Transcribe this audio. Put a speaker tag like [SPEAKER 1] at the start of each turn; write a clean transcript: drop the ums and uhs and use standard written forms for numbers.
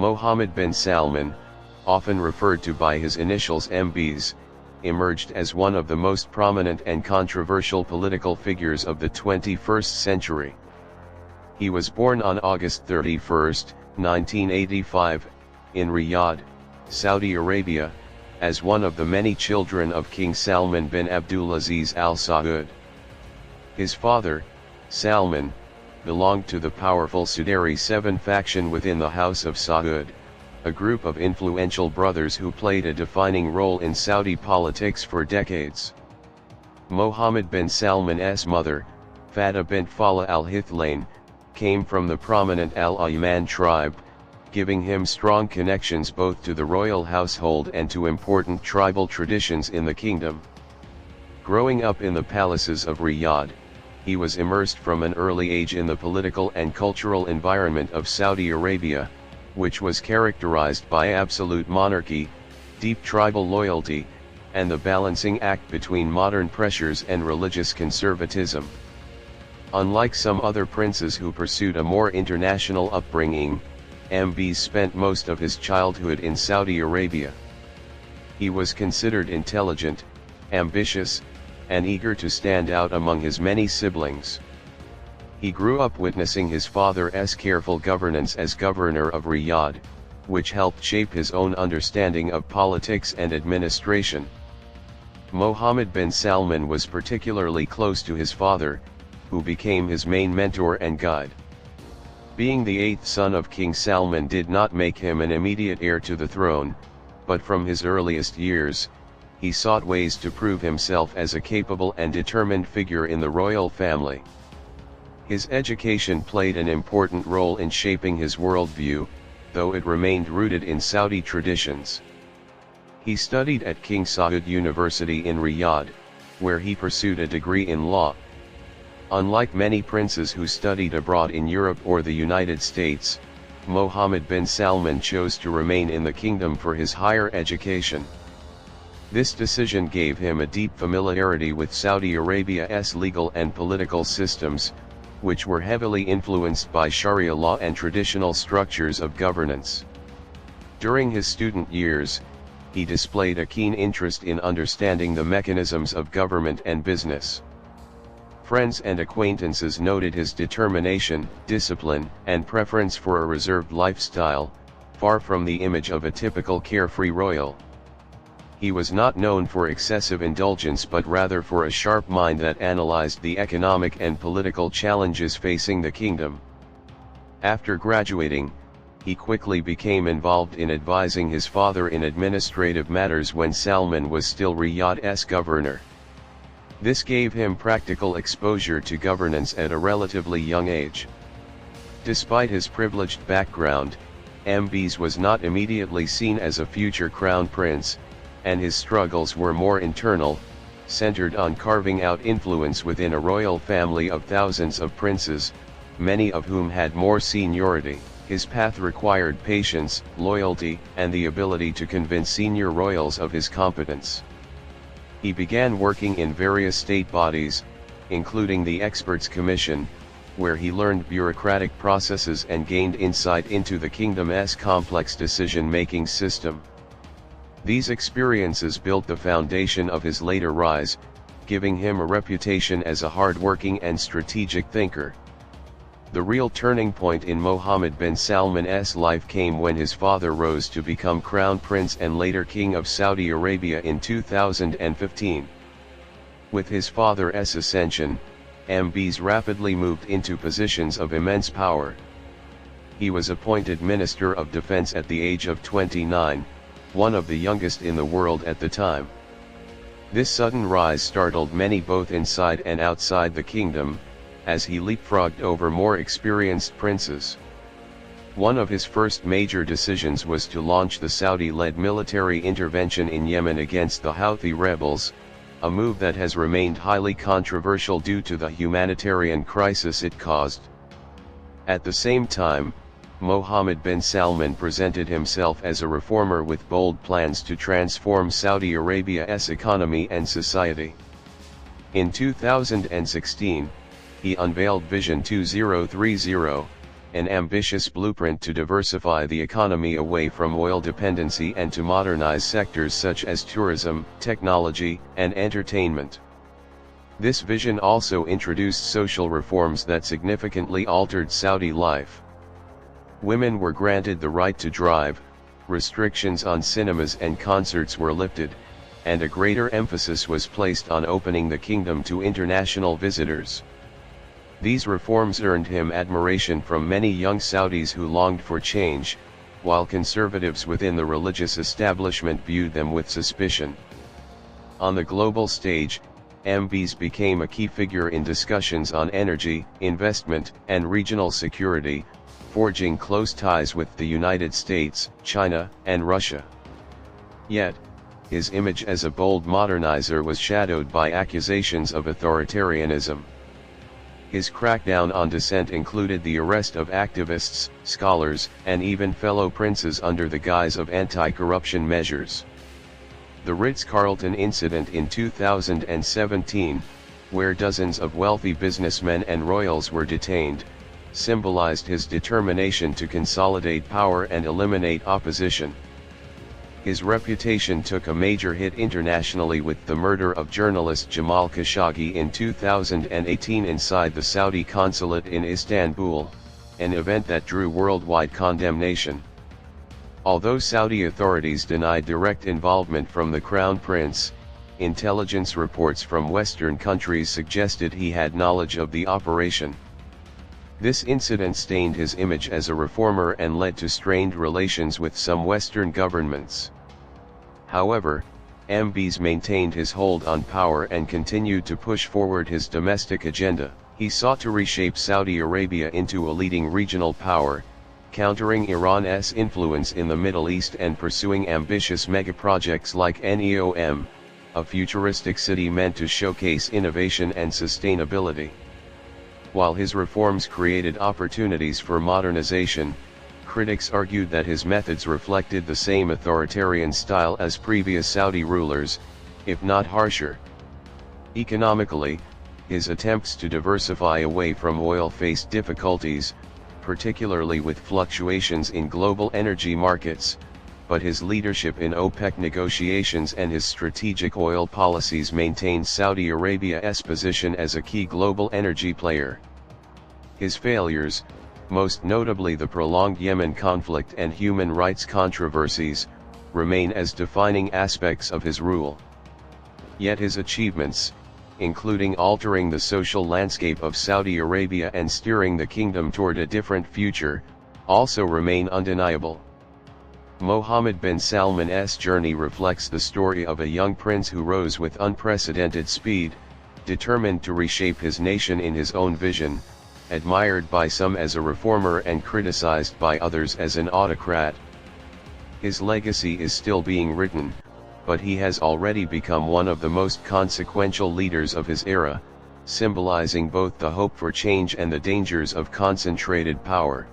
[SPEAKER 1] Mohammed bin Salman, often referred to by his initials MBs, emerged as one of the most prominent and controversial political figures of the 21st century. He was born on August 31, 1985, in Riyadh, Saudi Arabia, as one of the many children of King Salman bin Abdulaziz Al Saud. His father, Salman, belonged to the powerful Sudari 7 faction within the House of Saud, a group of influential brothers who played a defining role in Saudi politics for decades. Mohammed bin Salman's mother, Fatah bint Fala al-Hithlain, came from the prominent Al-Ayman tribe, giving him strong connections both to the royal household and to important tribal traditions in the kingdom. Growing up in the palaces of Riyadh, he was immersed from an early age in the political and cultural environment of Saudi Arabia, which was characterized by absolute monarchy, deep tribal loyalty, and the balancing act between modern pressures and religious conservatism. Unlike some other princes who pursued a more international upbringing, MB spent most of his childhood in Saudi Arabia. He was considered intelligent, ambitious, and eager to stand out among his many siblings. He grew up witnessing his father's careful governance as governor of Riyadh, which helped shape his own understanding of politics and administration. Mohammed bin Salman was particularly close to his father, who became his main mentor and guide. Being the eighth son of King Salman did not make him an immediate heir to the throne, but from his earliest years, he sought ways to prove himself as a capable and determined figure in the royal family. His education played an important role in shaping his worldview, though it remained rooted in Saudi traditions. He studied at King Saud University in Riyadh, where he pursued a degree in law. Unlike many princes who studied abroad in Europe or the United States, Mohammed bin Salman chose to remain in the kingdom for his higher education. This decision gave him a deep familiarity with Saudi Arabia's legal and political systems, which were heavily influenced by Sharia law and traditional structures of governance. During his student years, he displayed a keen interest in understanding the mechanisms of government and business. Friends and acquaintances noted his determination, discipline, and preference for a reserved lifestyle, far from the image of a typical carefree royal. He was not known for excessive indulgence but rather for a sharp mind that analyzed the economic and political challenges facing the kingdom. After graduating, he quickly became involved in advising his father in administrative matters when Salman was still Riyadh's governor. This gave him practical exposure to governance at a relatively young age. Despite his privileged background, MB's was not immediately seen as a future crown prince, and his struggles were more internal, centered on carving out influence within a royal family of thousands of princes, many of whom had more seniority. His path required patience, loyalty, and the ability to convince senior royals of his competence. He began working in various state bodies, including the Experts Commission, where he learned bureaucratic processes and gained insight into the kingdom's complex decision-making system. These experiences built the foundation of his later rise, giving him a reputation as a hard-working and strategic thinker. The real turning point in Mohammed bin Salman's life came when his father rose to become crown prince and later king of Saudi Arabia in 2015. With his father's ascension, MB's rapidly moved into positions of immense power. He was appointed Minister of Defense at the age of 29, one of the youngest in the world at the time. This sudden rise startled many both inside and outside the kingdom, as he leapfrogged over more experienced princes. One of his first major decisions was to launch the Saudi-led military intervention in Yemen against the Houthi rebels, a move that has remained highly controversial due to the humanitarian crisis it caused. At the same time, Mohammed bin Salman presented himself as a reformer with bold plans to transform Saudi Arabia's economy and society. In 2016, he unveiled Vision 2030, an ambitious blueprint to diversify the economy away from oil dependency and to modernize sectors such as tourism, technology, and entertainment. This vision also introduced social reforms that significantly altered Saudi life. Women were granted the right to drive, restrictions on cinemas and concerts were lifted, and a greater emphasis was placed on opening the kingdom to international visitors. These reforms earned him admiration from many young Saudis who longed for change, while conservatives within the religious establishment viewed them with suspicion. On the global stage, MBS became a key figure in discussions on energy, investment, and regional security, forging close ties with the United States, China, and Russia. Yet, his image as a bold modernizer was shadowed by accusations of authoritarianism. His crackdown on dissent included the arrest of activists, scholars, and even fellow princes under the guise of anti-corruption measures. The Ritz-Carlton incident in 2017, where dozens of wealthy businessmen and royals were detained, symbolized his determination to consolidate power and eliminate opposition. His reputation took a major hit internationally with the murder of journalist Jamal Khashoggi in 2018 inside the Saudi consulate in Istanbul, an event that drew worldwide condemnation. Although Saudi authorities denied direct involvement from the Crown Prince, intelligence reports from Western countries suggested he had knowledge of the operation. This incident stained his image as a reformer and led to strained relations with some Western governments. However, MBS maintained his hold on power and continued to push forward his domestic agenda. He sought to reshape Saudi Arabia into a leading regional power, countering Iran's influence in the Middle East and pursuing ambitious megaprojects like NEOM, a futuristic city meant to showcase innovation and sustainability. While his reforms created opportunities for modernization, critics argued that his methods reflected the same authoritarian style as previous Saudi rulers, if not harsher. Economically, his attempts to diversify away from oil faced difficulties, particularly with fluctuations in global energy markets, but his leadership in OPEC negotiations and his strategic oil policies maintained Saudi Arabia's position as a key global energy player. His failures, most notably the prolonged Yemen conflict and human rights controversies, remain as defining aspects of his rule. Yet his achievements, including altering the social landscape of Saudi Arabia and steering the kingdom toward a different future, also remain undeniable. Mohammed bin Salman's journey reflects the story of a young prince who rose with unprecedented speed, determined to reshape his nation in his own vision, admired by some as a reformer and criticized by others as an autocrat. His legacy is still being written, but he has already become one of the most consequential leaders of his era, symbolizing both the hope for change and the dangers of concentrated power.